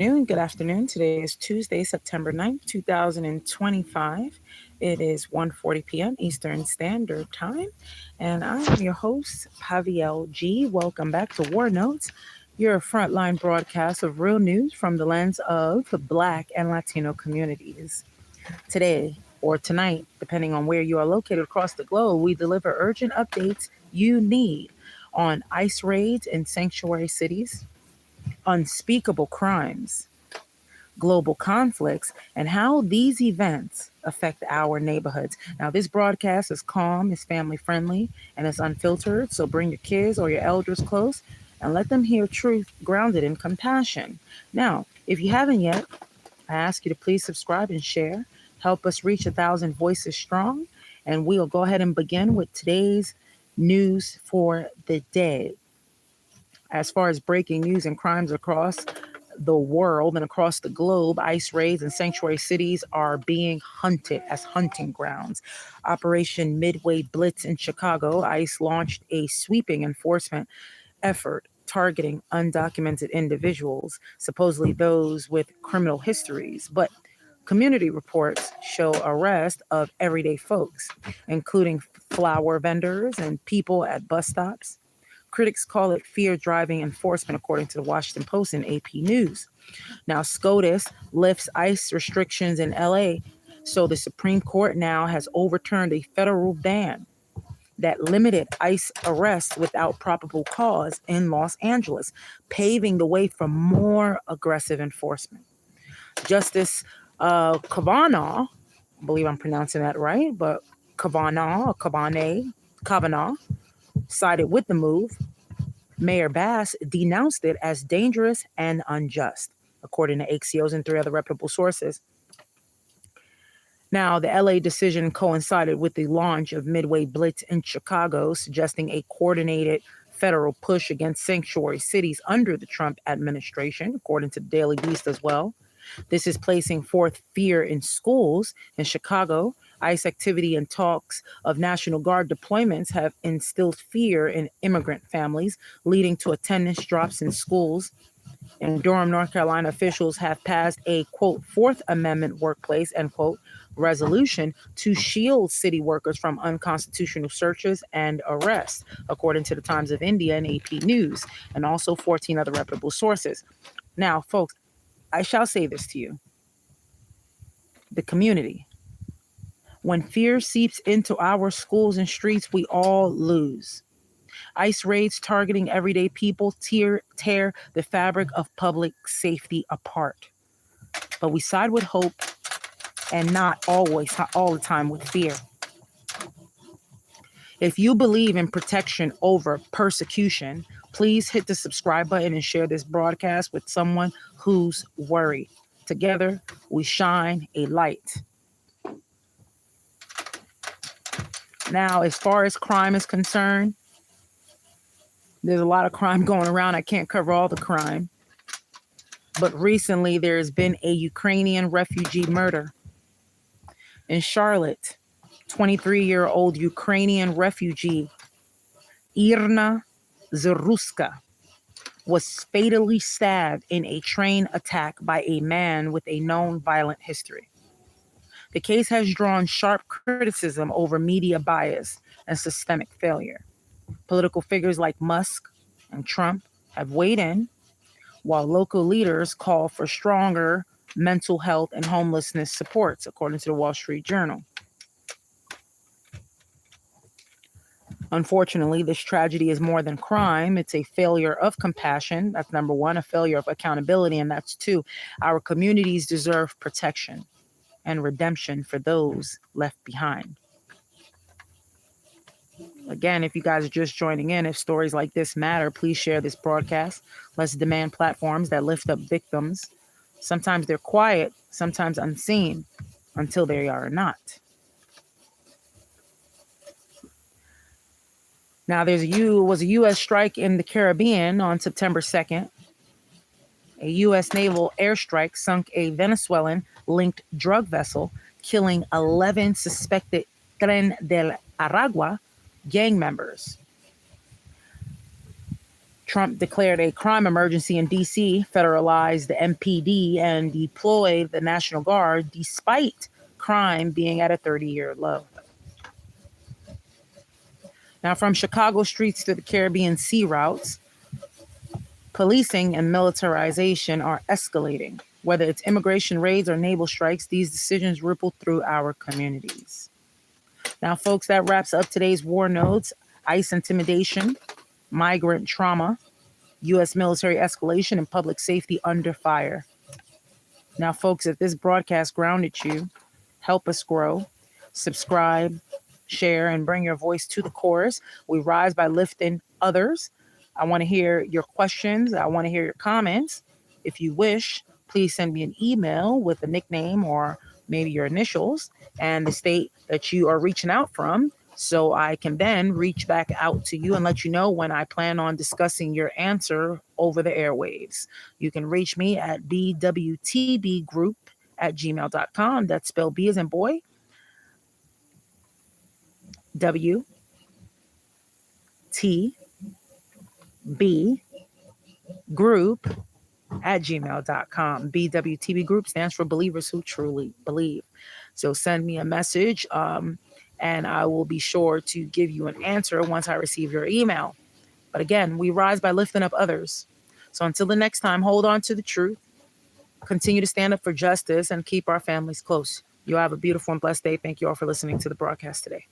Good afternoon. Today is Tuesday, September 9th, 2025. It is 1:40 p.m. Eastern Standard Time. And I am your host, Paviel G. Welcome back to War Notes, your frontline broadcast of real news from the lens of Black and Latino communities. Today, or tonight, depending on where you are located across the globe, we deliver urgent updates you need on ICE raids in sanctuary cities, unspeakable crimes, global conflicts, and how these events affect our neighborhoods. Now, this broadcast is calm, it's family friendly, and it's unfiltered. So bring your kids or your elders close and let them hear truth grounded in compassion. Now, if you haven't yet, I ask you to please subscribe and share. Help us reach 1,000 voices strong. And we'll go ahead and begin with today's news for the day. As far as breaking news and crimes across the world and across the globe, ICE raids and sanctuary cities are being hunted as hunting grounds. Operation Midway Blitz in Chicago, ICE launched a sweeping enforcement effort targeting undocumented individuals, supposedly those with criminal histories. But community reports show arrest of everyday folks, including flower vendors and people at bus stops. Critics call it fear-driving enforcement, according to the Washington Post and AP News. Now, SCOTUS lifts ICE restrictions in LA, so the Supreme Court now has overturned a federal ban that limited ICE arrests without probable cause in Los Angeles, paving the way for more aggressive enforcement. Justice Kavanaugh, I believe I'm pronouncing that right, but Kavanaugh, sided with the move. Mayor Bass denounced it as dangerous and unjust, according to Axios and three other reputable sources. Now, the LA decision coincided with the launch of Midway Blitz in Chicago, suggesting a coordinated federal push against sanctuary cities under the Trump administration, according to the Daily Beast as well. This is placing forth fear in schools. In Chicago, ICE activity and talks of National Guard deployments have instilled fear in immigrant families, leading to attendance drops in schools. In Durham, North Carolina, officials have passed a, quote, Fourth Amendment workplace, end quote, resolution to shield city workers from unconstitutional searches and arrests, according to the Times of India and AP News, and also 14 other reputable sources. Now, folks, I shall say this to you. The community. When fear seeps into our schools and streets, we all lose. ICE raids targeting everyday people tear the fabric of public safety apart. But we side with hope and not always, all the time, with fear. If you believe in protection over persecution, please hit the subscribe button and share this broadcast with someone who's worried. Together, we shine a light. Now, as far as crime is concerned, there's a lot of crime going around. I can't cover all the crime. But recently, there has been a Ukrainian refugee murder. In Charlotte, 23-year-old Ukrainian refugee Irina Zaruska was fatally stabbed in a train attack by a man with a known violent history. The case has drawn sharp criticism over media bias and systemic failure. Political figures like Musk and Trump have weighed in, while local leaders call for stronger mental health and homelessness supports, according to the Wall Street Journal. Unfortunately, this tragedy is more than crime. It's a failure of compassion. That's number one, a failure of accountability. And that's two, our communities deserve protection and redemption for those left behind. Again, if you guys are just joining in, if stories like this matter, please share this broadcast. Let's demand platforms that lift up victims. Sometimes they're quiet, sometimes unseen, until they are not. Now, there was a U.S. strike in the Caribbean on September 2nd. A U.S. naval airstrike sunk a Venezuelan-linked drug vessel, killing 11 suspected Tren del Aragua gang members. Trump declared a crime emergency in D.C., federalized the MPD, and deployed the National Guard despite crime being at a 30-year low. Now, from Chicago streets to the Caribbean sea routes, policing and militarization are escalating. Whether it's immigration raids or naval strikes, these decisions ripple through our communities. Now, folks, that wraps up today's war notes. ICE intimidation, migrant trauma, U.S. military escalation, and public safety under fire. Now, folks, if this broadcast grounded you, help us grow. Subscribe, share, and bring your voice to the chorus. We rise by lifting others. I want to hear your questions. I want to hear your comments. If you wish, please send me an email with a nickname or maybe your initials and the state that you are reaching out from, so I can then reach back out to you and let you know when I plan on discussing your answer over the airwaves. You can reach me at bwtbgroup@gmail.com. That's spelled B as in boy, W, T, B, group at gmail.com. BWTB group stands for Believers Who Truly Believe. So send me a message and I will be sure to give you an answer once I receive your email. But again, we rise by lifting up others. So until the next time, hold on to the truth, continue to stand up for justice, and keep our families close. You have a beautiful and blessed day. Thank you all for listening to the broadcast today.